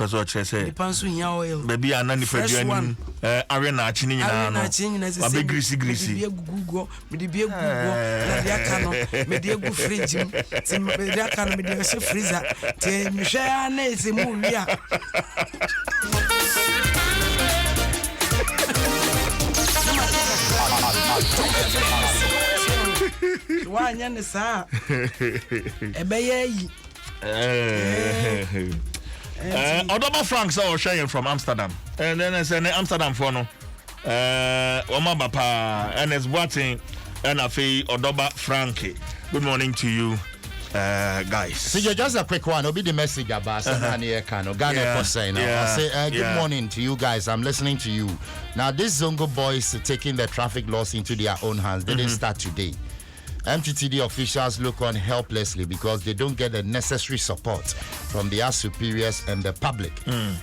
Peso chese. Depends on your oil. Baby anani peduani arena chini nyina no. Abe greasy. Me Google, me dey be Google. Na dia kano, me dey go fridge. Ti me dia kano me dey so freezer. Ti me hwe na ese mu wia. Wanya ne sa. Ebeye yi. Odoba Frank so sharing from Amsterdam. And then I say Amsterdam for no. Omaba pa NS Boating and Afi Odoba Frankie. Good morning to you. Guys. See, just a quick one. It'll be the message about Ghana for saying. I'll say good morning to you guys. I'm listening to you. Now, this Zongo boys taking the traffic laws into their own hands didn't start today. MTTD officials look on helplessly because they don't get the necessary support from their superiors and the public.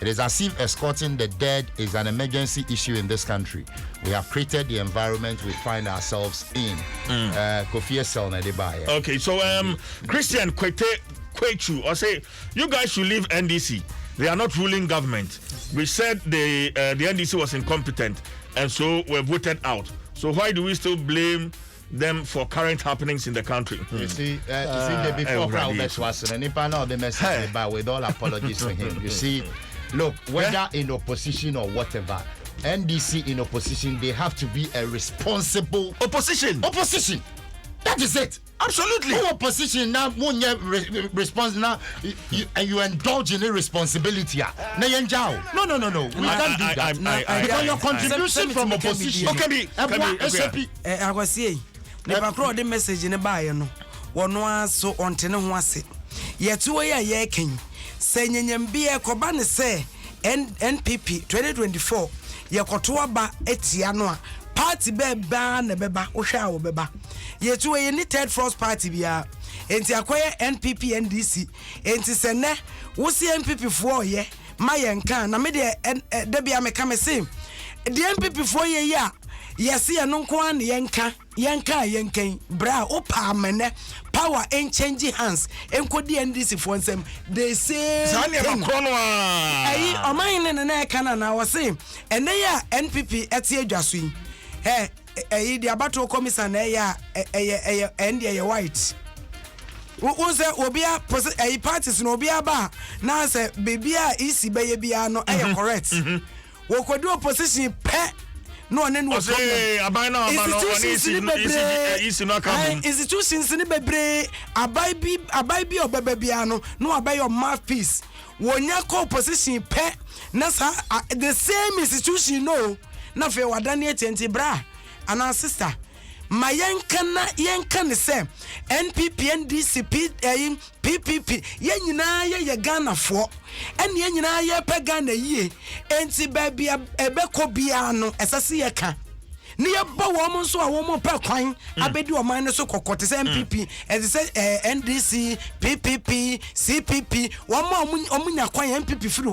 It is as if escorting the dead is an emergency issue in this country. We have created the environment we find ourselves in. Kofi Esel. Okay, so Christian Kwechu, I say you guys should leave NDC. They are not ruling government. We said the NDC was incompetent, and so we voted out. So why do we still blame them for current happenings in the country? You see, the before crowd was and the message by with all apologies to him. You see, look, whether in opposition or whatever, NDC in opposition, they have to be a responsible opposition. That is it. Absolutely. No opposition now, response now, you indulge in irresponsibility. No. We can't do that. Because your contribution from opposition. I was saying, never cross the message in a buyer. No, one was so on tenawase. Yet 2 year king saying Yambia Kobane say NPP 2024. Yakotua ba etianoa. Party beba na beba osha wo beba yetu we ni third force party bia enti akoye NPP NDC enti sene wo si NPP fo ye mayenka na me de bia me ka me se de NPP fo ye ya yesi ye no nko an yenkan bra opa amene power and change hands enkodi NDC fo nsem they say zani makrono ayi oman ne na ka na wo se ene ya NPP etie adwaso yi the battle commission and white. Who say obia a parties no obia ba na say bebia isi bia no correct. We could do opposition pe no one no say abana institutions ni bebre abai bi obebia no abai your mouthpiece. Wonya ko opposition pe na the same institution no na fe wadane atenti bra ana sister mayenka ne se NPP NDC PPP yenyina ye Ghana fo ene yenyina ye pe Ghana yie enti ba bia ebeko bia no esase ye ka ni ye bo wo mo so a wo mo pe kwan abedi o man so kokote se MPP e se NDC PPP CPP wo mo omunya kwan MPP firi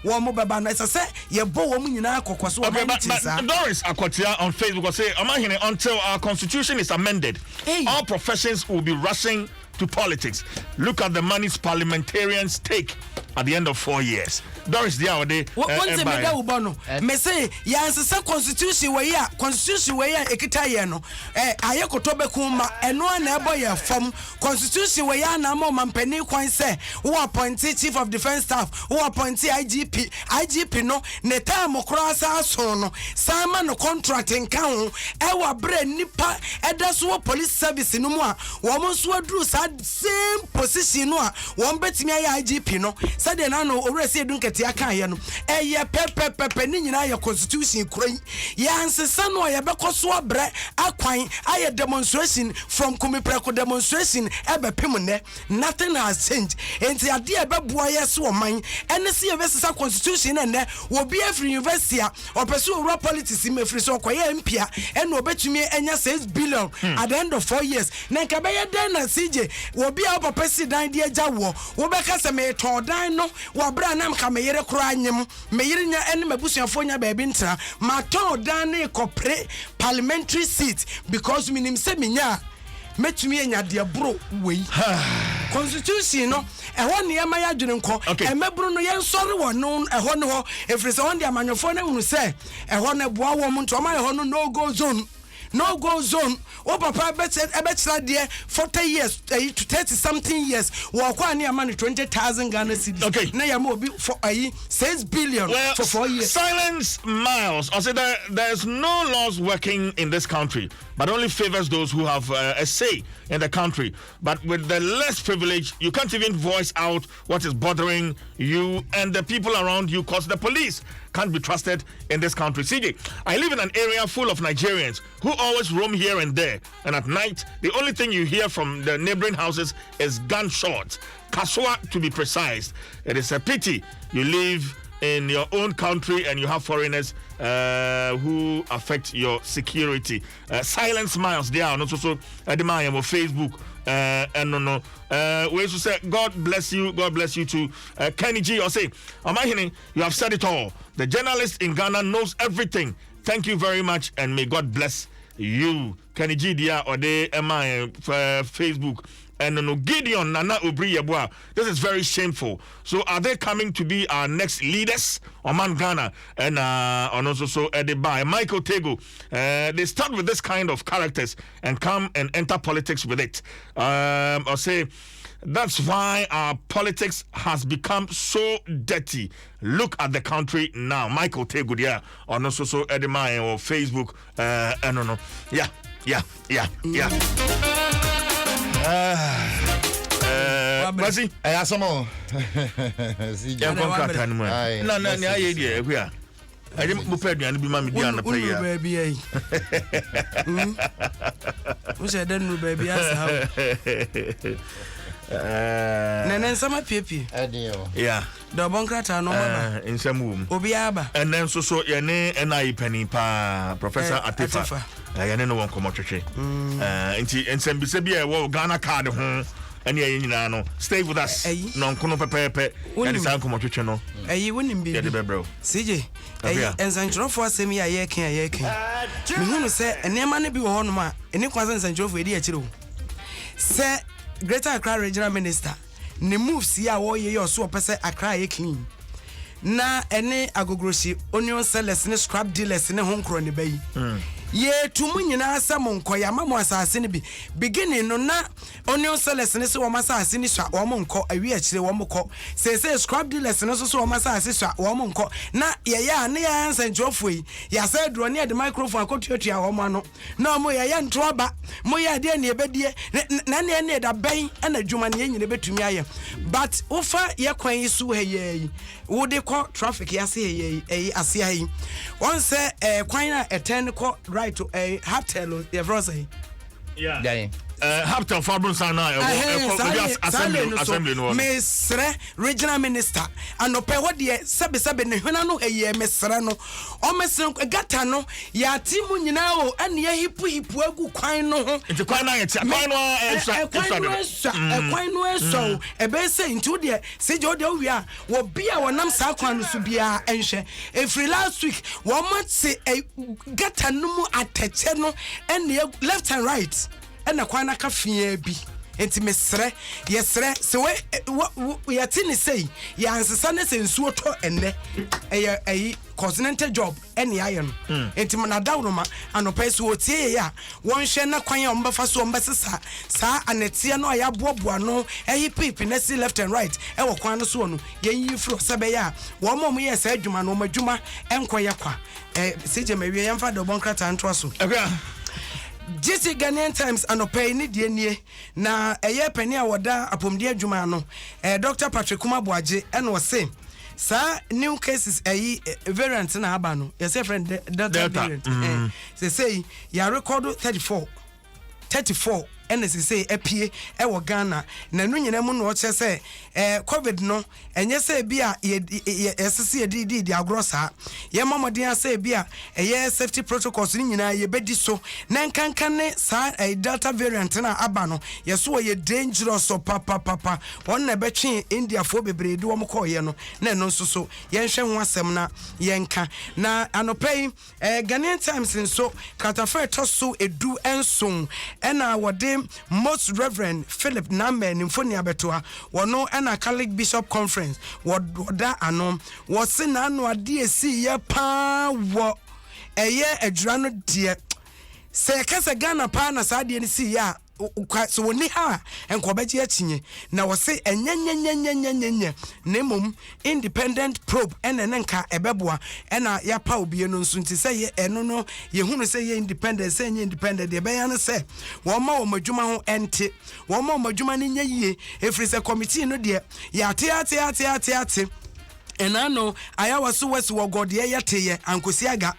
wo mo baba no se ye bo wo mo nyina kokoso wo man tisa. Doris Akotia on Facebook say amahine until our constitution is amended all professions will be rushing to politics. Look at the money parliamentarians take at the end of 4 years. Doris Diawade. What me da ubono? Me say yansesa constitution we ya ekita ye no. Aye kotobe kuma eno na ebo ye fam constitution we ya na mo mampani kwan say who appoint chief of defense staff, who appoint IGP no ne time crossa so no. Sama no contract nka ho e wa bre nipa edaso police service no mu a wo mo so aduru same position no a wo betimi aye IGP no. Sade na no orese edunkete aka ye no eye pepe ni nyina ye constitution kuran ya ansesa no ye bekoso abre akwan aye demonstration from kumipreko demonstration ebe pemune nothing has changed enti ade ebe boa ye so man ene se ye besesa constitution ene wo be every university opese owura politics mefiri so koye mpia ene obetumi enya 6 billion at the end of 4 years na nka be ye den na CJ wo be a popesi dan de agya wo be ka se me ton dan no wo bra na mka me yere kro anyem me yere nya ene mabusuafo nya ba bi ntra ma ton dan ne kopre parliamentary seat because minim se menya metumi enya de bro wei constitution no ehon ne ma ya dwene nko emebro no yen sori wono ehon ho efrese on de amanyofo na hunu se ehon ne boa wo nto ma ehon no go zone o papa ebetira de 40 years to 30 something years wo kwa ne amane 20,000 Ghana cedis na ya ma obi for 6 billion for 4 years. Silence Miles. I said there's no laws working in this country, but only favors those who have a say in the country. But with the less privilege, you can't even voice out what is bothering you and the people around you, because the police can't be trusted in this country. CJ, I live in an area full of Nigerians who always roam here and there, and at night the only thing you hear from the neighboring houses is gunshots. Kaswa, to be precise. It is a pity you live in your own country and you have foreigners who affect your security. Silence Miles there, and also admire on Facebook. And no, we should say God bless you too. Kenny G, or say, Amahini, you have said it all. The journalist in Ghana knows everything. Thank you very much, and may God bless you. Kenny G, there or they Facebook. And no Gideon Nana Obri Yabwa. This is very shameful. So are they coming to be our next leaders? Oman Ghana and also Ediba and Michael Tego. They start with this kind of characters and come and enter politics with it. I'll say that's why our politics has become so dirty. Look at the country now. Michael Tego, yeah, on also Ediba or Facebook. Yeah. Basi asamo ya contract anu na ni aye die ehua aje mo pa aduane bi ma me dia na pa ya ba bi ai o se den no ba bi asa nene nsama piepie adio ya do bonkrata no mama nsam obi aba enen so ye ne enai pani pa Professor Atefa ya ne no won komo twetwe nti nsam bi se bi e wo Ghana card ho ani ayi nyina no stay with us no nkono pepepe ya san komo twetwe no ayi wonim bi ya de bebro CJ ayi ensanchurofo asemi ya yeken me hunu se enema ne bi wo hono ma eni kwanza ensanchurofo edi akire ho se Greater Accra Regional Minister ne moves ya wo ye yo so opese Accra ye clean na ene agogroshi onion sellers ne scrap dealers ne honkro ne bayi ye tumu nyina asam nkoya mamo asase ne bi beginning no na onion sellers ne se wo masase ne swa wo nko awi akire wo mko se scrap dealers ne so wo masase swa wo nko na ye ya ne ya ansa njofo yi ya say dro ne de microphone akotuatua wo ma no na mo ye ntroba mo ye de ne ebedie na ne da ban na dwuma ne nyine betumi aye but ufa ye kwan yi su he yi wo de ko traffic ya se ye ase yi won say kwan na eten ko right to a hotel everything yeah Hampton Fabron Sana assembly no Mesre regional minister anope ho de sebe ne hwana no eye mesre no o mesre gata no ya timu nyina o ane ya hipu agu kwan no ho nti kwan na ye ti kwan no eso ebe se nti de se je o de wi a wo bia wonam sa kwan no so bia enhwe every last week wo mate gata no mu ateche no ane left and right na kwana ka fia bi enti mesre yesre se we yati ni sei ya ansesa ne se nsuo to enne eyi continental job ene aye no enti na dawro ma anopa se otie ya won hwe na kwan ya ombafa so ombesesa sa anetie no ya boaboa no eyi pipi na see left and right e wo kwan no so no yenyi fro sebe ya wo mom ye sa adwuma no madwuma enkoye kwa sije mawie yamfa do bonkrata nto so GT Ghanaian Times anope ni die nie na eye pani a woda apomde adwuma no Dr. Patrick Kumaboaje eno se sa new cases variant na aba no yes friend Delta variant say ya record 34 and as say apie e wo Ghana na no nyina mu no che say covid no enye say bia esese di agrosa ye mamoden say bia safety protocols ni nyina ye bedi so na nkankan ne sa Delta variant na aba no ye so ye dangerous so papa won na betwe India fo bebre di wo mko ye no na no nso so ye nhwe ho asem na ye nka na anopai Ghanaian Times nso katafa to so edu enson na wode Most Reverend Philip Namen Infonia Betoa, wano ena Catholic Bishop Conference, wada anom, wasina no DSC ya pa wo eye adwano die. Se kasa Ghana pa na sa de ni si ya so woni ha enkobeji achinye na wose enyenyenyenyenyenyenye nemom independent probe enenenka ebeboa ena ya pa obie no nso nti se ye eno no ye hunu se ye independent se nye independent ye beya no se wo ma wo madwuma ho ente wo ma wo madwuma ne nya yie efri se committee no de ya ate ena no aya waso wasi wo god ye yeteye ankosiaga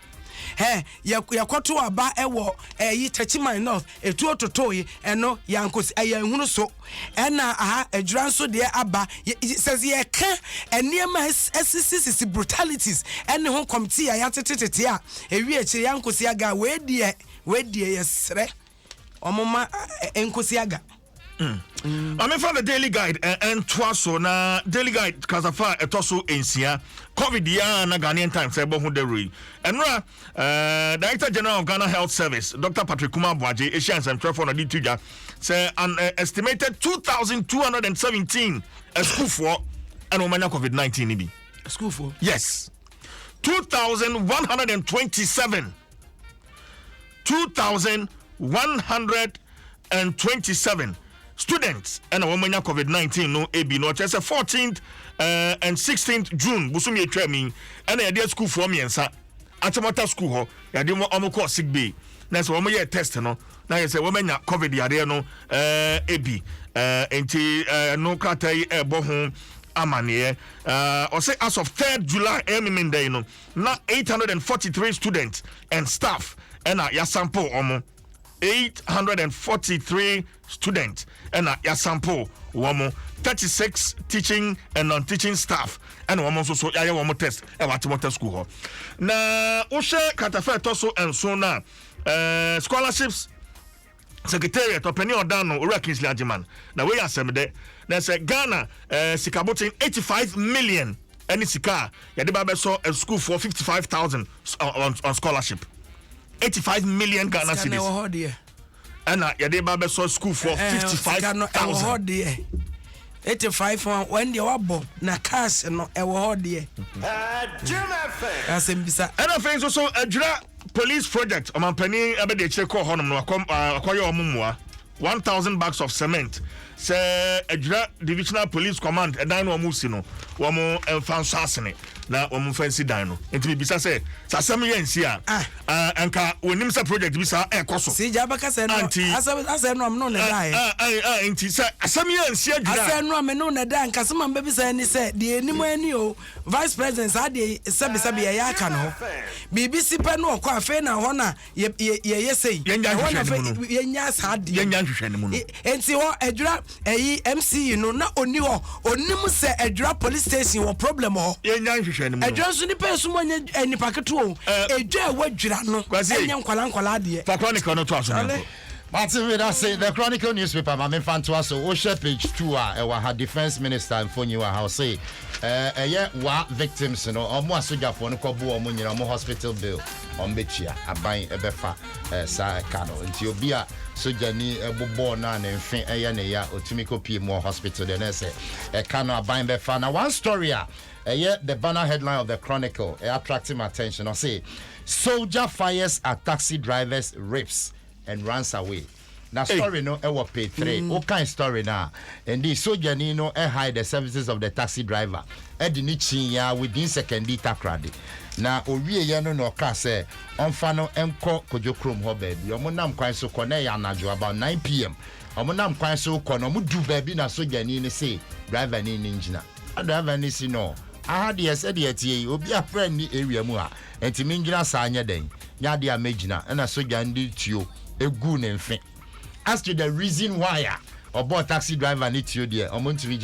yakoto aba ewo yi Tachiman North etu ototoyi eno yankos ayanhunu so ena aha adwran so de aba says ye ka eniema SCC brutalities ene ho committee ya tetetete a ewi echi yankosi aga we die yesre omoma enkosi aga I'm from the Daily Guide and twaso na Daily Guide kasafa etoso ensia COVID ya na Ghanaian Times ebo hu derui enra Director General of Ghana Health Service Dr. Patrick Kumabwaje Asian Central for the Tuja say an estimated 2,217 school for and omanya COVID-19 nibi school for yes 2,127 students and a woman COVID-19 no AB no just 14th and 16th June busumi etwami and a school for me and sa atamata school ho ya de omoko sick bay na so woman test no na you say woman COVID ya de no AB enti no katai ebo ho amane or say as of 3rd July day no na 843 students and staff and ya sample omo 843 students and ya sample womo 36 teaching and non-teaching staff and womo so ya womo test e water school ho na ushe katafa toso and so na scholarships secretariat openi odano ora Kingsley Ajiman na we asemde na say Ghana sikabotin 85 million any sika ya de ba so a school for 55,000 on scholarship 85 million Ghana cedis. And yade babe so school for 55,000. 85 when the wabo na cash no e wo hode. Asembisa. And I think also a police project omanpani abede che ko honom no akoye omumua 1,000 bags of cement. Say a divisional police command a dino musino womo enfanso asene na womo fancy dino enti bisa say sasam yensia anka wonim sa project bisa ekoso si jabaka say no asa no am no na dai enti say asam yensia dwura asa no am no na dai anka sema mbe bisa ni say de enim ani o vice president sa de sabi ya aka no BBC pe no okwa afa na ho na ye sei yenya sa de yenya hwehwe ne mu no enti ho adwura MC no na oni ho onim se adwura police station wo problem ho yenya hwehwe ne mu adwura so ni person mo ni paketo o edwa wadwura no enya nkwala de fa chronicle no to aso no Martin, I say the Chronicle newspaper, my main fan to us, Osha page 2, our defense minister and phone you house say, victims, you know, almost so for no kobu or money, more hospital bill on Betchia, a buying a befa, sa cano, until be a sojani, a born and fin a ya, or Timiko P more hospital than I say, a cano buying befa. Now, one story, the banner headline of the Chronicle, attracting my attention, I say, soldier fires at taxi drivers, rapes and runs away. Now story no ever pay 3. What kind of story now? And the soldier no hide the services of the taxi driver. Edinichi ya within second takradi. Na owie ya no ka say onfa no enko kojokrom ho baby. Omo nam kwan so kone ya anajo about 9 p.m. Omo nam kwan so kono mu du baby na soldier ni say driver ni engine. Driver ni si no. Aha de said ye obi a friend ni area mu a. Enti mingina sa anya den. Nya de amagina na soldier ndi tio egu ne mfe. As to the reason why about taxi driver need to there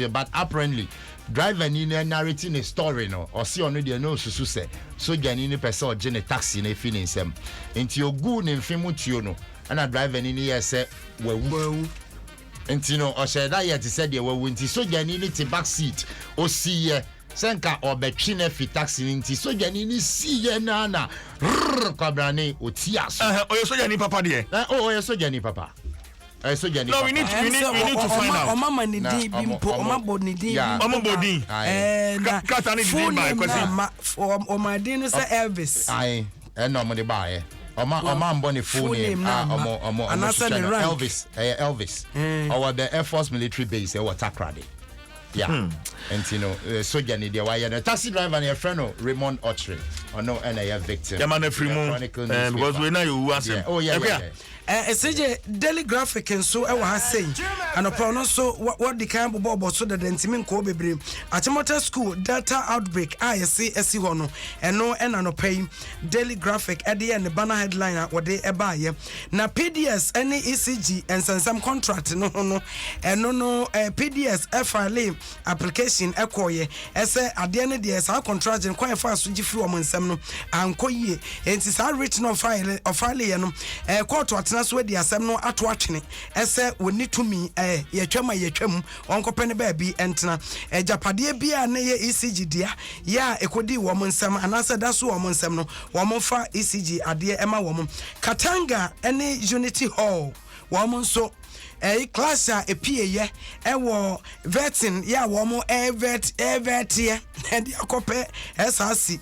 but apparently driver ni narrating a story no or see on there no susu say so jani ni person or jene taxi na feeling sem into your good in fimutio no and a driver ni yes say we into no or say that yet said there we winti so jani ni the back seat o see senka or between fi taxi nti so jani ni see ye na kwabrane o tias o so jani papa there o so jani papa So no, we need to find out. Mama nidi bimpo, mama bod nidi. Mama bodi. Kata ni di by question. O my dinner say Elvis. Aye, no money buy. Oma mboni full name. Elvis. Our the Air Force military base was Takrady. Yeah. And you know, soldier need why a taxi driver and your friend Raymond Ochre or no and victim. Yeah, man, free moon. Because we know you was him. Oh yeah. CJ Daily Graphic and so I was saying, and upon so what the kind of bobo so that the intimate ko bebre Achimota School data outbreak ISC hono and no and no pay Daily Graphic at the end the banner headline what they buy na PDS any ECG and some contract no and no PDS FRA application ekoye ese at the end the sa contract and quite fast to free woman sem no anko ye enti sa written on file no court so the asem no ato atwene ese woni tumi yetwam onkopene ba bi entena japade bia na ye ECG dia ya ekodi wo mo nsem anase da so wo mo nsem no wo mo fa ECG ade ema wo mo Katanga any Unity Hall wo mo so class a epie wo vetting ya wo mo vet e de akope SRC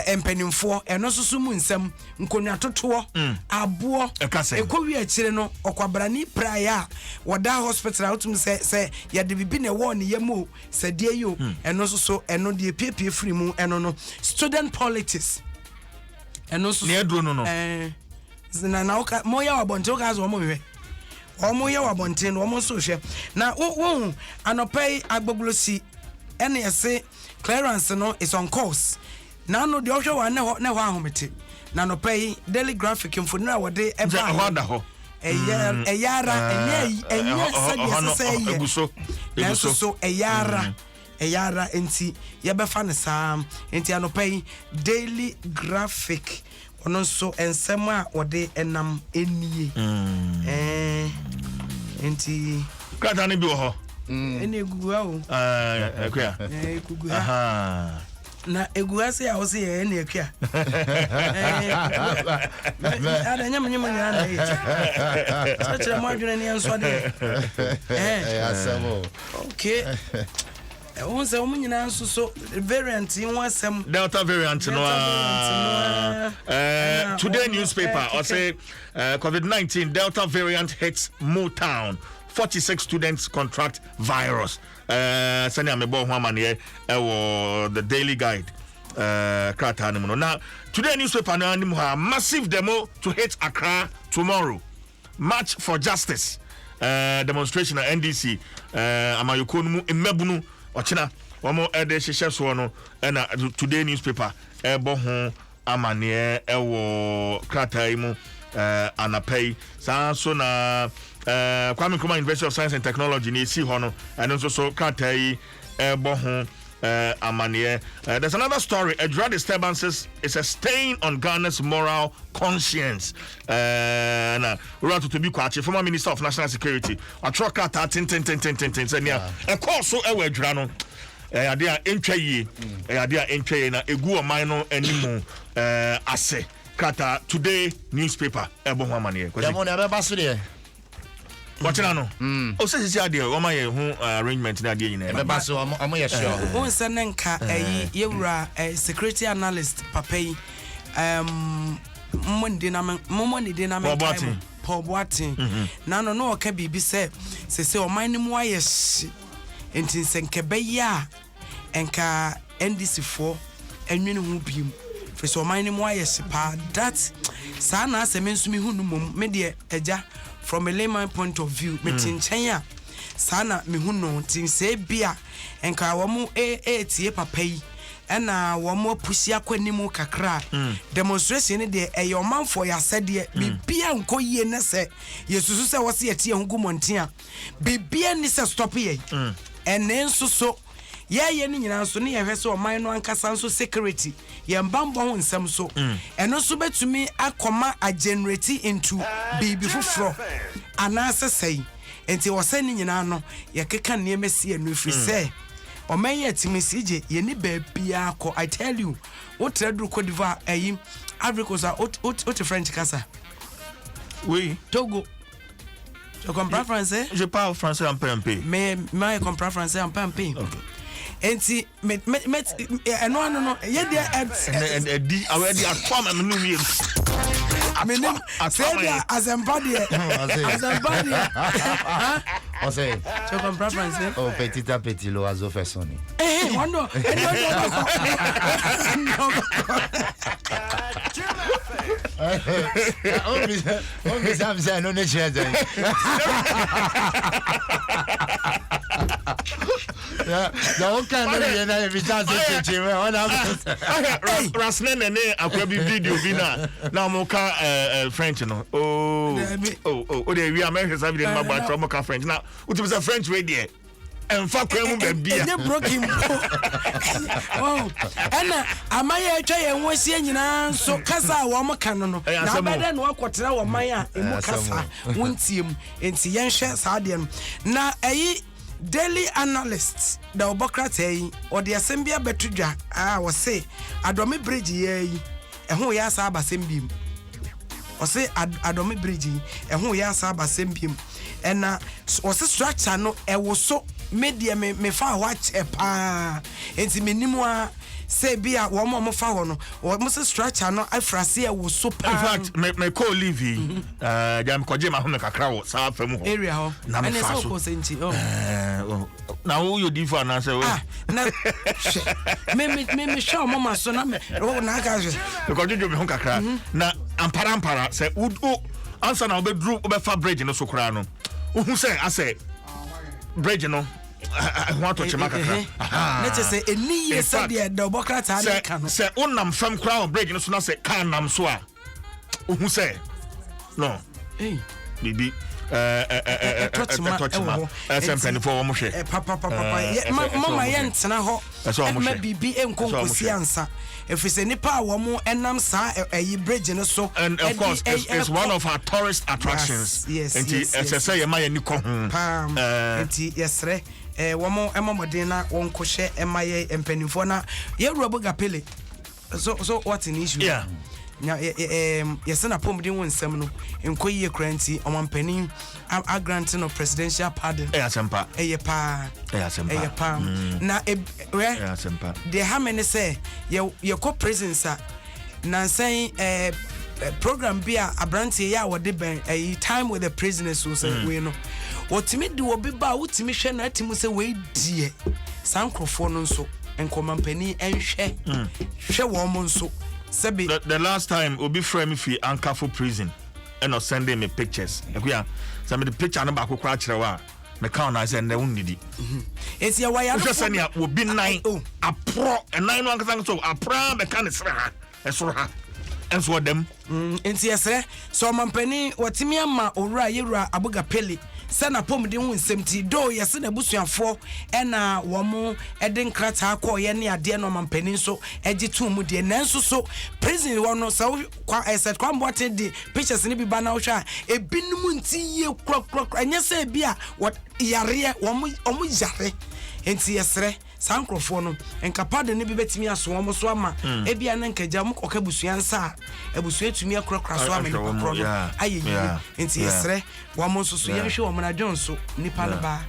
empanimfo eno susu mu nsem nkonwa totoɔ abo ekowi akire no okwabrani praia wada hospital utum se ya de bibi ne wo ne yemu se die yo eno susu eno de piepie free mu eno no student politics eno susu ne aduro no zina na oka moya wabonte oka zo mo hwe omo ye wabonte no omo so hwe na wo anopai agboglosi ene yese clearance no is on course. Now no the option one never ahomete. Na no pay Daily Graphic mfonira wode eba ho. Eyara eguso so eyara enti ye befa ne sam enti anopay Daily Graphic ono so ensem a wode enam enie enti kata ne bi wo ho ene egugu o ekua egugu na eguase ya ose ye na ekua ada nyam nyana na echi sacha mo adwene ne enso de asamo okay on se omu nyina nso so variant in wasem Delta variant no today newspaper or say COVID-19 Delta variant hits Motown 46 students contract virus. Sani amebo ho amane the Daily Guide krata no. Now today newspaper no anim ha massive demo to hit Accra tomorrow. March for Justice. Demonstration at NDC amayoko mu emebunu ochina omo ede hihye so no na today newspaper ebo ho amane krata imu anapai so na Kwame Nkrumah University of Science and Technology ni si hono and so katai bohun amane. There's another story. Drug disturbances is a stain on Ghana's moral conscience. Na we to be kwachi former Minister of National Security. Atroka ta tin e course so e wadra no. Ade a entwaye na egu oman no animu ase. Kata today newspaper bohun amane. Demo na be so de watching no o se sisi ade o ma ye hu arrangement na ade nyina be ba so omo ye sure won se nenka yewura security analyst papai mmoni de na me Paul Boatin na no ka bibi se oman ni mu aye enti senke be ya enka NDC 4 enwene hu biem fe so oman ni mu aye pa that sa na aseme nsumi hu no mom me de eja from a layman point of view metinchen a sana mehu no tin se bia enka wo mu tie papa yi na wo mu apusi akwanimu kakra demonstration de eyomanfo ya sede bibia nkoyie ne se yesusu se wo se yetie hu gumontia bibia ni se stop ye enenso so ye ni nyina so ne ye hwese o man no ankasa so security ye mbambo ho nsem so eno so betumi akoma a generate into bibi fufro anase sei enti wo se ni nyina no ye keka ne emesi enu free say o man ye timisije ye ni ba bia ko I tell you what trade Cote d'Ivoire ayi Africa what French kasa oui Togo Je comprends français? Je parle français un peu. Mais moi, je comprends français un peu. Ok. Et si, mais, non, il y a des. Dit, already at home, I'm not here. Mais non, c'est bien, as un body. On sait. Tu comprends français? Oh, petit à petit, l'oiseau fait sonner. Eh, non. Rasne nene akwabi video bi na mo ka French no. Oh, they we American say we ma ba mo ka French. Na uti say French way there. En fa kwa mu ba bia. E broken. Oh, ana amaya atwa ye nwosie nyina so kasa wo mo ka no no. Na bada no akotera wo man a emu kasa wontiem. Enti yen hwe saade no. Na eyi daily analyst da obokrata yi ode asem bia betudwa wo se Adome bridge yi ehun ya asa abasem bim wo se Adome bridge ehun ya asa abasem bim ena wo se structure no ewo so media me fa watch pa enti menimu a say bia wo mo fa ho no wo se structure no afrase ewo so pa. In fact me call Livy jam koje ma ho me kakra wo sa fa mu ho area ho na me fa so na wo yo di for na say na me show mama so na me na ga je ko jojo me ho kakra na ampara say answer na obedru obefa bridge no so kra no hu say ase bridge no I want to check let's say any year said the obokrata no say unam fam kra bridge no so na say kan nam so a hu say no bibi touchma SM24 wo mo hwe papa mama yentena ho ma bibi enkonkosi ansa efise nipa wo mo enam sa ayi bridge no so and of course it's one of our tourist attractions enti say ye ma ye ni ko hu enti yesre womo emomodin na wonkohye emaye empanimfo na ye ruaboga pele so what an issue nya yesena pomdin won nsam no enkoyiye kranti omampanin a grant no presidential pardon asempa pa na asempa de how many say ye co presence na say program bia abrantie ya wode ben time with the prisoners so say we no wotimi de obi ba wotimi hwe na atimu say we die sankrofo no nso enkomampani enhwe hwe wo mo nso. The last time Obi frame fi Ankafo prison and was sending me pictures. Some of the picture no back kra kire wa me count na say na unidi. Esi ya waya no say na obi nine apro and nine one kan so apra be kan sra ha esoro ha enso dem enti yesre so mampani watimi ama owura yewura aboga pele sana pomde hu nsemti do yese na busuafo ena wo mo eden krata akọ ye ne ade no mampani so eje tu mu de nanso so prison wo no so kwa eset kwa mbote de pictures ni bi ba na wo hwa ebinum nti ye krokro enye se bia what yare wo mo yare enti yesre sankrofo no enkapade ne bi betimi aso wo so ama ebia na nkaja mo koka busuansa abusu etumi akrokra so ama ni kokro no ayeyi enti yesre wo mo so so ye hwe wo na Johnson nipa no ba